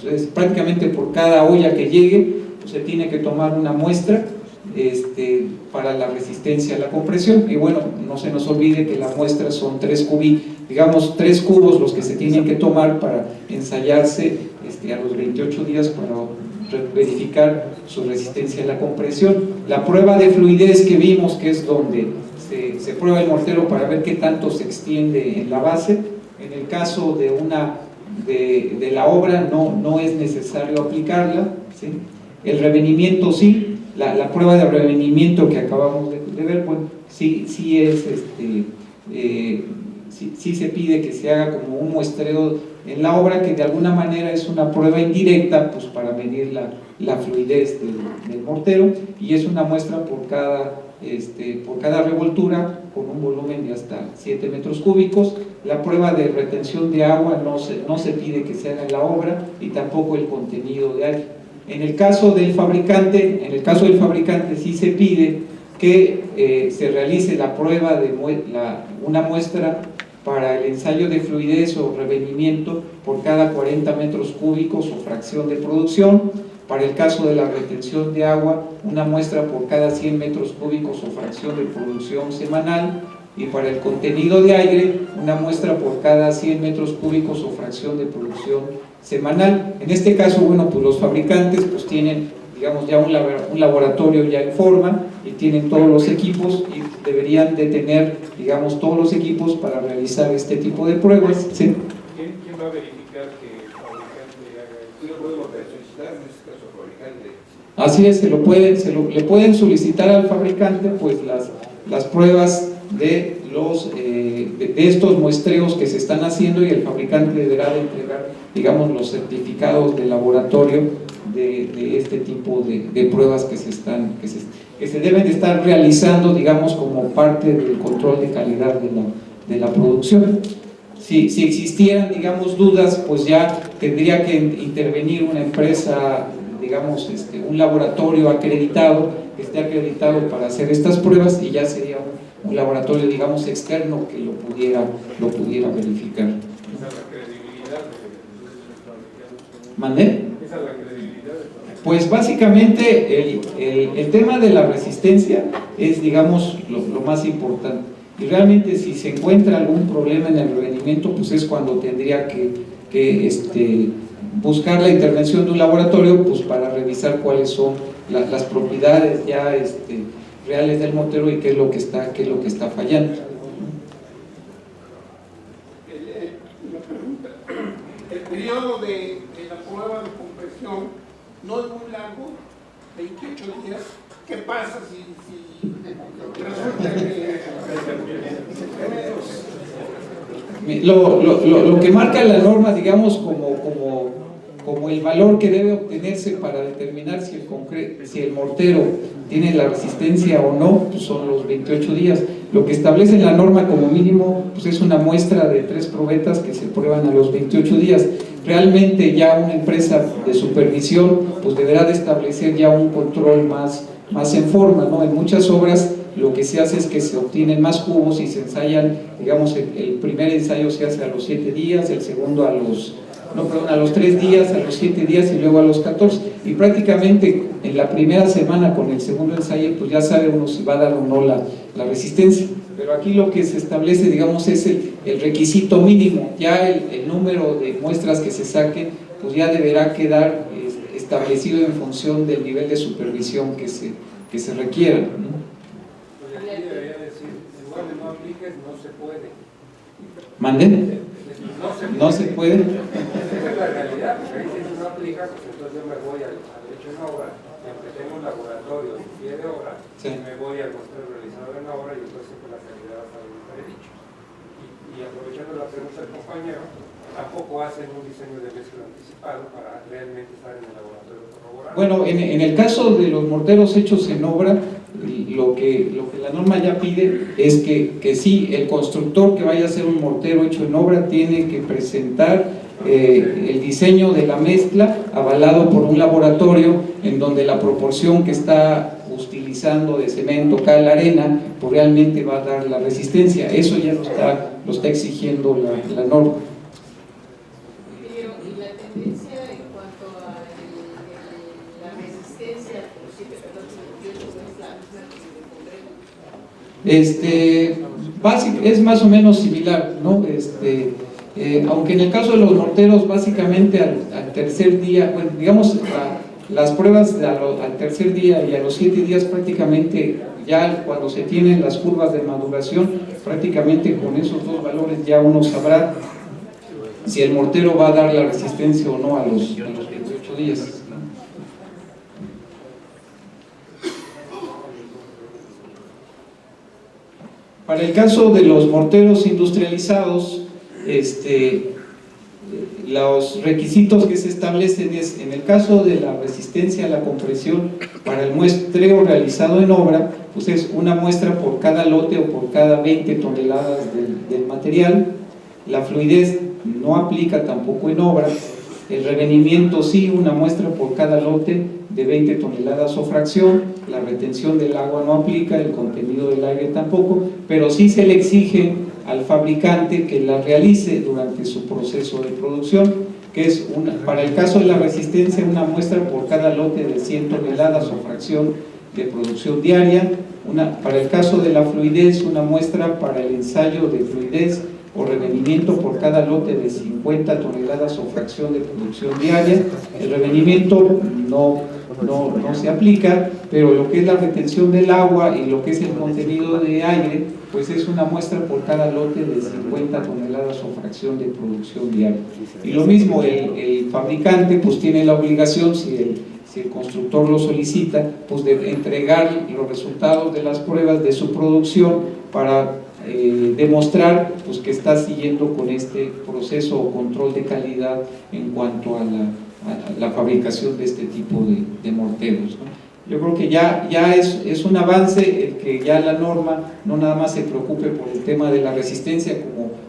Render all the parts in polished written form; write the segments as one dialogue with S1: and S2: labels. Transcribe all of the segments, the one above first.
S1: pues prácticamente por cada olla que llegue, pues se tiene que tomar una muestra para la resistencia a la compresión. Y bueno, no se nos olvide que la muestra son 3 cubos los que se tienen que tomar para ensayarse a los 28 días para verificar su resistencia a la compresión. La prueba de fluidez que vimos, que es donde se prueba el mortero para ver qué tanto se extiende en la base. En el caso de la obra no es necesario aplicarla, ¿sí? El revenimiento sí. La prueba de revenimiento que acabamos de ver, bueno, sí se pide que se haga como un muestreo en la obra, que de alguna manera es una prueba indirecta, pues para medir la fluidez del mortero, y es una muestra por cada revoltura con un volumen de hasta 7 metros cúbicos. La prueba de retención de agua no se pide que se haga en la obra, y tampoco el contenido de aire. En el caso del fabricante sí se pide que se realice la prueba de una muestra para el ensayo de fluidez o revenimiento por cada 40 metros cúbicos o fracción de producción. Para el caso de la retención de agua, una muestra por cada 100 metros cúbicos o fracción de producción semanal. Y para el contenido de aire, una muestra por cada 100 metros cúbicos o fracción de producción semanal. En este caso, bueno, pues los fabricantes pues tienen, digamos, ya un laboratorio ya en forma, y tienen todos los equipos, y deberían de tener, digamos, todos los equipos para realizar este tipo de pruebas, ¿sí?
S2: ¿Quién va a verificar que el fabricante haga esto? ¿Quién lo puede solicitar en este caso al fabricante?
S1: Así es, le pueden solicitar al fabricante pues las pruebas de estos muestreos que se están haciendo, y el fabricante deberá de entregar, digamos, los certificados de laboratorio de este tipo de pruebas que se deben de estar realizando, digamos, como parte del control de calidad de la producción. Si existieran, digamos, dudas, pues ya tendría que intervenir una empresa, digamos, un laboratorio acreditado, que esté acreditado para hacer estas pruebas, y ya sería un laboratorio, digamos, externo que lo pudiera verificar.
S2: Esa es la credibilidad de
S1: ¿Mandé?
S2: Esa es la credibilidad de
S1: Pues básicamente el tema de la resistencia es, digamos, lo más importante. Y realmente si se encuentra algún problema en el revenimiento, pues es cuando tendría que buscar la intervención de un laboratorio, pues para revisar cuáles son las propiedades ya reales del mortero y qué es lo que está fallando.
S3: Una pregunta. El periodo de la prueba de compresión no es muy largo, 28 días. ¿Qué pasa si resulta que
S1: lo que marca la norma, digamos, como el valor que debe obtenerse para determinar si el mortero tiene la resistencia o no, pues son los 28 días. Lo que establece la norma como mínimo, pues es una muestra de 3 probetas que se prueban a los 28 días. Realmente ya una empresa de supervisión pues deberá de establecer ya un control más en forma, ¿no? En muchas obras lo que se hace es que se obtienen más cubos y se ensayan, digamos, el primer ensayo se hace a los 7 días, el segundo a los 3 días, a los 7 días y luego a los 14, y prácticamente en la primera semana con el segundo ensayo pues ya sabe uno si va a dar o no la resistencia. Pero aquí lo que se establece, digamos, es el requisito mínimo. Ya el número de muestras que se saquen pues ya deberá quedar establecido en función del nivel de supervisión que se requiera, ¿no?
S2: Pues aquí debería decir, en lugar de no apliques, no se puede.
S1: ¿Manden? No se puede.
S2: Esa es la realidad, porque ahí si no aplica, pues entonces yo me voy al derecho en obra, aunque tengo un laboratorio de pie de obra, sí, me voy al muestreo realizador en la obra, y entonces pues la calidad va a estar bien dicho. Y aprovechando la pregunta del compañero, tampoco hacen un diseño de mezcla anticipado para realmente estar en el laboratorio corroborado.
S1: Bueno, en el caso de los morteros hechos en obra, lo que la norma ya pide es que sí, el constructor que vaya a hacer un mortero hecho en obra tiene que presentar el diseño de la mezcla avalado por un laboratorio en donde la proporción que está utilizando de cemento, cal, arena, pues realmente va a dar la resistencia. Eso ya lo está exigiendo la norma.
S4: Pero, ¿y la tendencia en cuanto
S1: Es más o menos similar, ¿no? Aunque en el caso de los morteros, básicamente al tercer día, bueno, digamos, las pruebas al tercer día y a los 7 días prácticamente, ya cuando se tienen las curvas de maduración, prácticamente con esos dos valores ya uno sabrá si el mortero va a dar la resistencia o no a los 28 días. Para el caso de los morteros industrializados, los requisitos que se establecen es, en el caso de la resistencia a la compresión, para el muestreo realizado en obra, pues es una muestra por cada lote o por cada 20 toneladas del material. La fluidez no aplica tampoco en obra. El revenimiento sí, una muestra por cada lote de 20 toneladas o fracción. La retención del agua no aplica, el contenido del aire tampoco, pero sí se le exige al fabricante que la realice durante su proceso de producción, que es para el caso de la resistencia, una muestra por cada lote de 100 toneladas o fracción de producción diaria. Para el caso de la fluidez, una muestra para el ensayo de fluidez o revenimiento por cada lote de 50 toneladas o fracción de producción diaria. El revenimiento no se aplica, pero lo que es la retención del agua y lo que es el contenido de aire, pues es una muestra por cada lote de 50 toneladas o fracción de producción diaria. Y lo mismo, el fabricante pues tiene la obligación, si el constructor lo solicita, pues de entregar los resultados de las pruebas de su producción para demostrar pues que está siguiendo con este proceso o control de calidad en cuanto a la fabricación de este tipo de morteros, ¿no? Yo creo que ya es un avance el que ya la norma no nada más se preocupe por el tema de la resistencia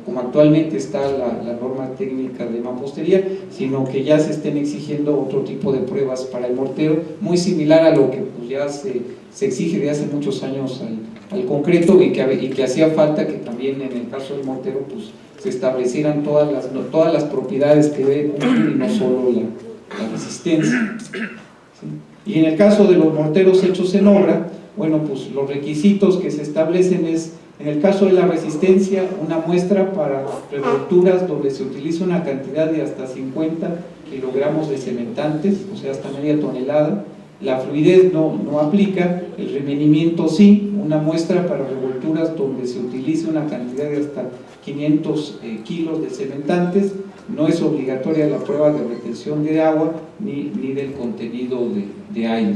S1: como actualmente está la norma técnica de mampostería, sino que ya se estén exigiendo otro tipo de pruebas para el mortero, muy similar a lo que pues ya se exige de hace muchos años al concreto y que hacía falta que también en el caso del mortero pues se establecieran todas las propiedades que debe cumplir y no solo la resistencia, ¿sí? Y en el caso de los morteros hechos en obra, bueno, pues los requisitos que se establecen es, en el caso de la resistencia, una muestra para revolturas donde se utiliza una cantidad de hasta 50 kilogramos de cementantes, o sea, hasta media tonelada. La fluidez no aplica, el revenimiento sí, una muestra para revolturas donde se utiliza una cantidad de hasta 500 kilos de cementantes. No es obligatoria la prueba de retención de agua ni del contenido de aire,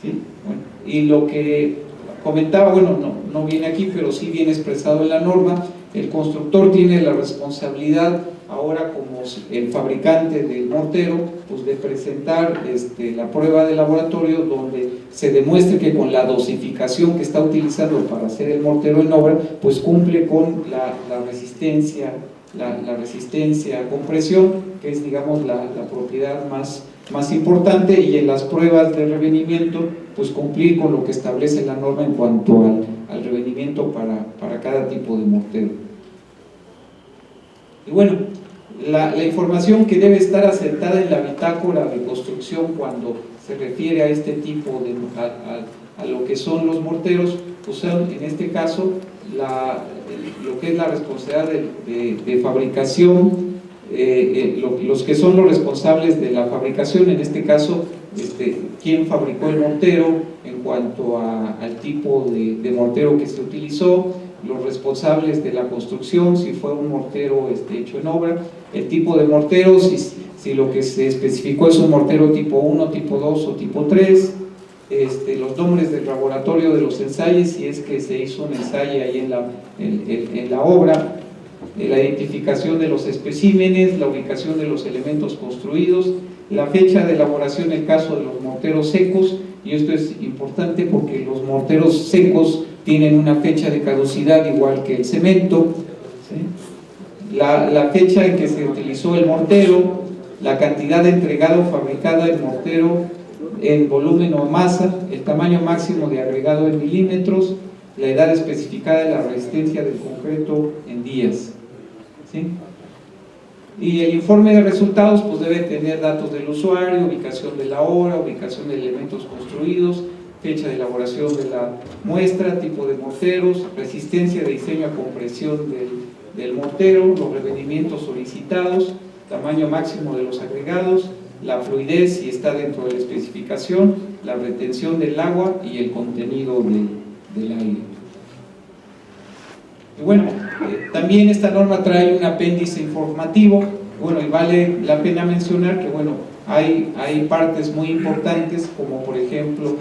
S1: ¿sí? Bueno, y lo que comentaba, bueno, no viene aquí, pero sí viene expresado en la norma, el constructor tiene la responsabilidad ahora como el fabricante del mortero, pues de presentar la prueba de laboratorio donde se demuestre que con la dosificación que está utilizando para hacer el mortero en obra, pues cumple con la resistencia a compresión, que es, digamos, la propiedad más importante, y en las pruebas de revenimiento, pues cumplir con lo que establece la norma en cuanto al revenimiento para cada tipo de mortero. Y bueno, la información que debe estar asentada en la bitácora de construcción cuando se refiere a este tipo a lo que son los morteros, pues son, en este caso, lo que es la responsabilidad de fabricación, los que son los responsables de la fabricación, en este caso, quién fabricó el mortero en cuanto al tipo de mortero que se utilizó, los responsables de la construcción, si fue un mortero hecho en obra, el tipo de mortero, si lo que se especificó es un mortero tipo 1, tipo 2 o tipo 3, los nombres del laboratorio de los ensayos, si es que se hizo un ensayo ahí en la obra, la identificación de los especímenes, la ubicación de los elementos construidos, la fecha de elaboración en el caso de los morteros secos, y esto es importante porque los morteros secos tienen una fecha de caducidad igual que el cemento, ¿sí? La fecha en que se utilizó el mortero, la cantidad de entregado fabricada del mortero en volumen o masa, el tamaño máximo de agregado en milímetros, la edad especificada de la resistencia del concreto en días, ¿sí? Y el informe de resultados pues debe tener datos del usuario, ubicación de la obra, ubicación de elementos construidos, fecha de elaboración de la muestra, tipo de morteros, resistencia de diseño a compresión del mortero, los requerimientos solicitados, tamaño máximo de los agregados, la fluidez si está dentro de la especificación, la retención del agua y el contenido del aire. Y bueno, también esta norma trae un apéndice informativo, bueno, y vale la pena mencionar que bueno, hay partes muy importantes como por ejemplo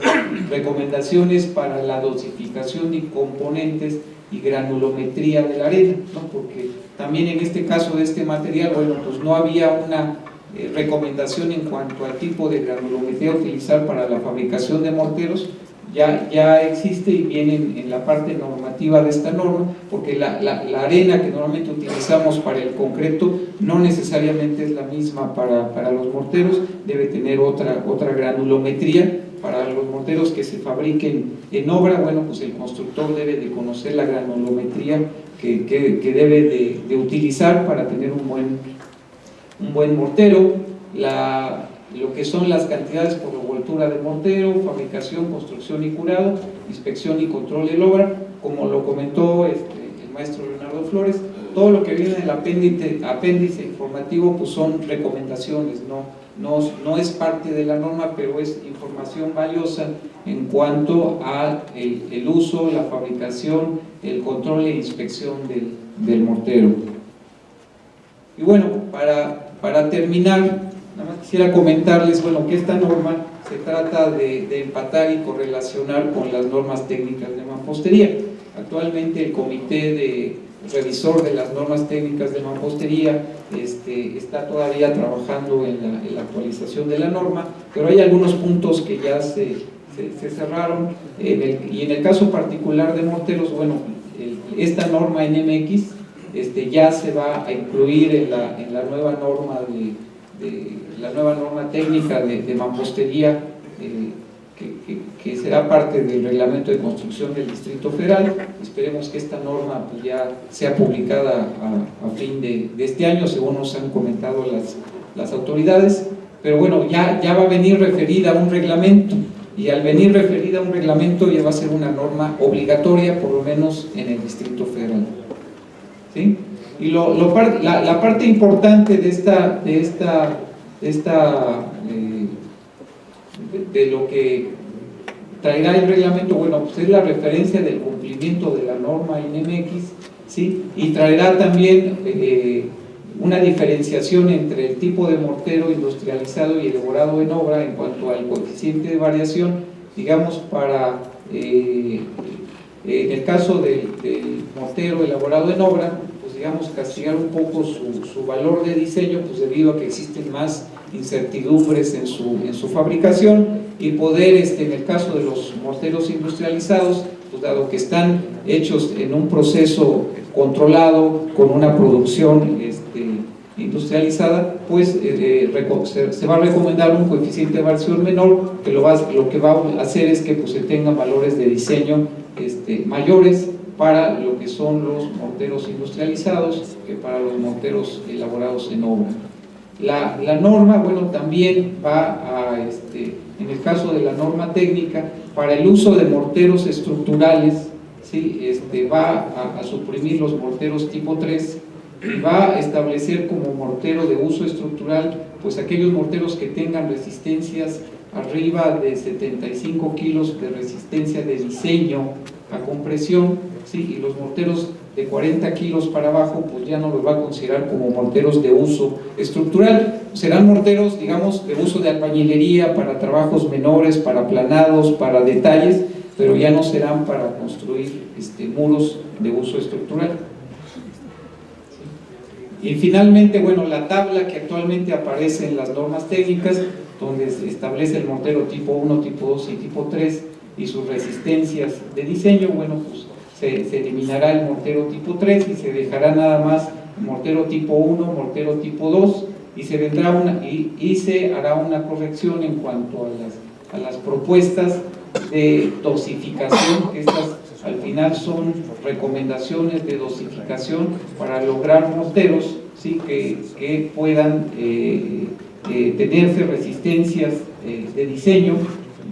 S1: recomendaciones para la dosificación de componentes y granulometría de la arena, ¿no? Porque también en este caso de este material, bueno, pues no había una recomendación en cuanto al tipo de granulometría a utilizar para la fabricación de morteros. Ya existe y viene en la parte normativa de esta norma, porque la arena que normalmente utilizamos para el concreto no necesariamente es la misma para los morteros, debe tener otra granulometría. Para los morteros que se fabriquen en obra, bueno, pues el constructor debe de conocer la granulometría que debe de utilizar para tener un buen mortero, lo que son las cantidades por revoltura de mortero, fabricación, construcción y curado, inspección y control de la obra, como lo comentó el maestro Leonardo Flores. Todo lo que viene en el apéndice informativo pues son recomendaciones, no es parte de la norma, pero es información valiosa en cuanto a el uso, la fabricación, el control e inspección del mortero. Y bueno, para terminar, nada más quisiera comentarles bueno, que esta norma se trata de empatar y correlacionar con las normas técnicas de mampostería. Actualmente el comité revisor de las normas técnicas de mampostería está todavía trabajando en la actualización de la norma, pero hay algunos puntos que ya se cerraron, y en el caso particular de morteros, bueno, esta norma NMX ya se va a incluir en la nueva norma la nueva norma técnica de mampostería que será parte del reglamento de construcción del Distrito Federal. Esperemos que esta norma pues, ya sea publicada a fin de este año, según nos han comentado las autoridades, pero bueno, ya va a venir referida a un reglamento, y al venir referida a un reglamento ya va a ser una norma obligatoria, por lo menos en el Distrito Federal, ¿sí? Y la parte importante de lo que traerá el reglamento, bueno, pues es la referencia del cumplimiento de la norma NMX, ¿sí? Y traerá también una diferenciación entre el tipo de mortero industrializado y elaborado en obra en cuanto al coeficiente de variación, digamos, para en el caso del mortero elaborado en obra, pues digamos castigar un poco su valor de diseño, pues debido a que existen más incertidumbres en su fabricación, y poder en el caso de los morteros industrializados, pues dado que están hechos en un proceso controlado con una producción industrializada, pues se va a recomendar un coeficiente de variación menor, que lo que va a hacer es que pues, se tengan valores de diseño mayores para lo que son los morteros industrializados que para los morteros elaborados en obra. La norma, bueno, también va a, en el caso de la norma técnica, para el uso de morteros estructurales, ¿sí? Va a suprimir los morteros tipo 3 y va a establecer como mortero de uso estructural, pues aquellos morteros que tengan resistencias arriba de 75 kilos de resistencia de diseño a compresión, ¿sí? Y los morteros de 40 kilos para abajo, pues ya no los va a considerar como morteros de uso estructural. Serán morteros, digamos, de uso de albañilería, para trabajos menores, para aplanados, para detalles, pero ya no serán para construir muros de uso estructural. Y finalmente, bueno, la tabla que actualmente aparece en las normas técnicas, donde se establece el mortero tipo 1, tipo 2 y tipo 3 y sus resistencias de diseño, bueno, pues se eliminará el mortero tipo 3 y se dejará nada más mortero tipo 1, mortero tipo 2, y se vendrá se hará una corrección en cuanto a las propuestas de dosificación, que estas al final son recomendaciones de dosificación para lograr morteros, ¿sí? que puedan tenerse resistencias de diseño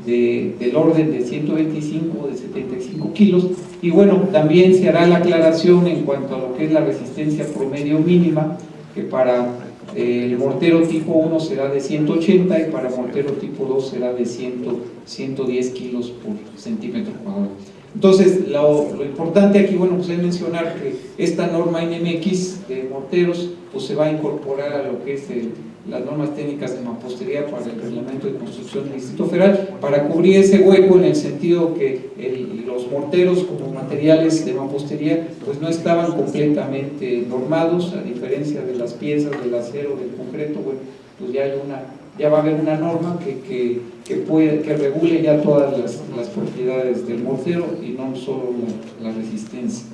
S1: del orden de 125 o de 75 kilos, y bueno, también se hará la aclaración en cuanto a lo que es la resistencia promedio mínima, que para el mortero tipo 1 será de 180 y para mortero tipo 2 será de 110 kilos por centímetro cuadrado. Entonces, lo importante aquí, bueno, pues es mencionar que esta norma NMX de morteros pues se va a incorporar a lo que es las normas técnicas de mampostería para el reglamento de construcción del Distrito Federal, para cubrir ese hueco en el sentido que los morteros como materiales de mampostería pues no estaban completamente normados, a diferencia de las piezas del acero, del concreto. Bueno, pues ya va a haber una norma que regule ya todas las propiedades del mortero y no solo la resistencia.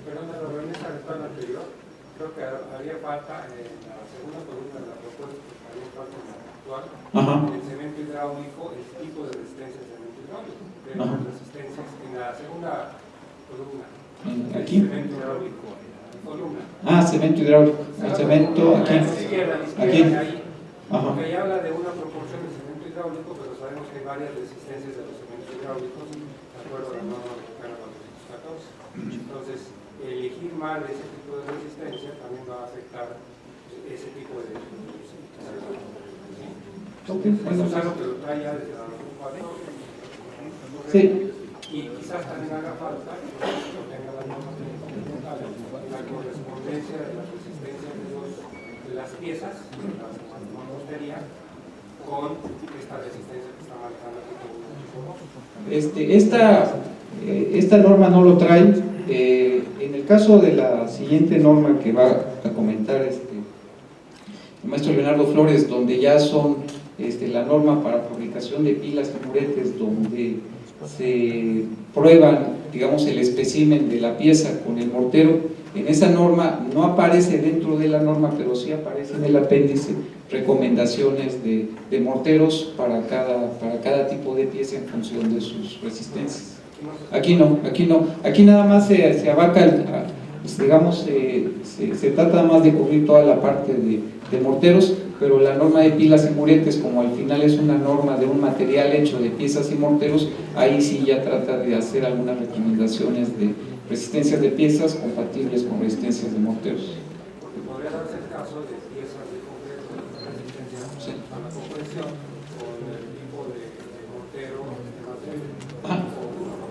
S2: Perdón, en esa ventana anterior, creo que haría falta en la segunda columna de la propuesta, haría falta en la actual, el cemento hidráulico, el tipo de resistencia del cemento hidráulico, de resistencias en la segunda columna.
S1: ¿Aquí?
S2: Cemento hidráulico, columna.
S1: Cemento hidráulico, el cemento aquí.
S2: A la izquierda,
S1: aquí.
S2: Ahí. Porque ahí habla de una proporción de cemento hidráulico, pero sabemos que hay varias resistencias de los cementos hidráulicos, de acuerdo a la norma mexicana 414. Entonces, elegir mal ese tipo de resistencia también va a afectar ese tipo de eso es algo que lo trae ya desde la 4.
S1: Sí.
S2: Y quizás también haga falta que tenga las normas la correspondencia de las resistencias de las piezas, de la mampostería, con esta resistencia que está marcando aquí.
S1: Esta norma no lo trae. En el caso de la siguiente norma que va a comentar el maestro Leonardo Flores, donde ya son la norma para fabricación de pilas y muretes, donde se prueban, digamos, el espécimen de la pieza con el mortero. En esa norma no aparece dentro de la norma, pero sí aparece en el apéndice recomendaciones de morteros para cada tipo de pieza en función de sus resistencias. Aquí no. Aquí nada más se abarca, digamos, se trata más de cubrir toda la parte de morteros, pero la norma de pilas y muretes, como al final es una norma de un material hecho de piezas y morteros, ahí sí ya trata de hacer algunas recomendaciones de resistencias de piezas compatibles con resistencias de morteros.
S2: Porque podría darse el caso de piezas de concreto de resistencia a la compresión con el tipo de mortero de material.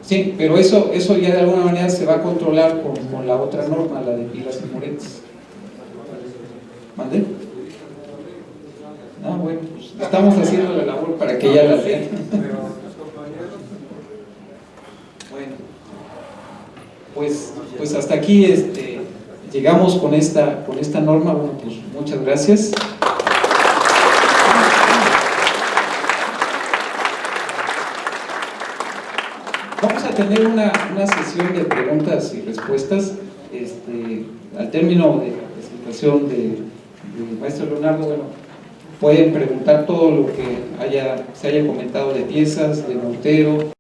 S1: Sí, pero eso ya de alguna manera se va a controlar con la otra norma, la de pilas y muretes. ¿Mande? Bueno, pues estamos haciendo la labor para que ella la lea. Bueno, pues hasta aquí llegamos con esta norma. Bueno, pues muchas gracias. Vamos a tener una sesión de preguntas y respuestas. Al término de la presentación del maestro Leonardo, bueno, pueden preguntar todo lo que se haya comentado de piezas, de mortero.